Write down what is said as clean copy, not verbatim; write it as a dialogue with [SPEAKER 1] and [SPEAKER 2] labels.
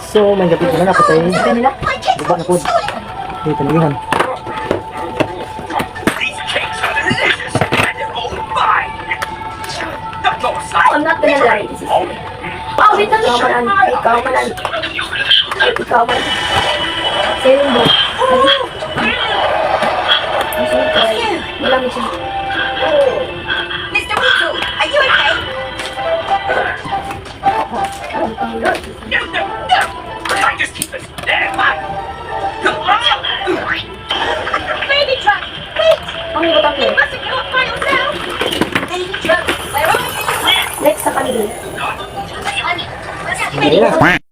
[SPEAKER 1] So, may gabi na ako tayo.
[SPEAKER 2] Sabi nila.
[SPEAKER 1] Baba na po. Dito na yun.
[SPEAKER 2] I'm not gonna lie. This is oh, wait lang. Ikaw manan. Ikaw manan. Sa'yo mo. Walang siya.
[SPEAKER 3] Mr. Wuzu, are you okay?
[SPEAKER 4] I just keep this there, man.
[SPEAKER 3] Baby truck, wait!
[SPEAKER 2] Ang ibot ang
[SPEAKER 3] You
[SPEAKER 2] clear.
[SPEAKER 3] mustn't go up by yourself. Baby truck, where are you?
[SPEAKER 2] Next sa kanila.
[SPEAKER 3] Honey, what's
[SPEAKER 1] Hindi na.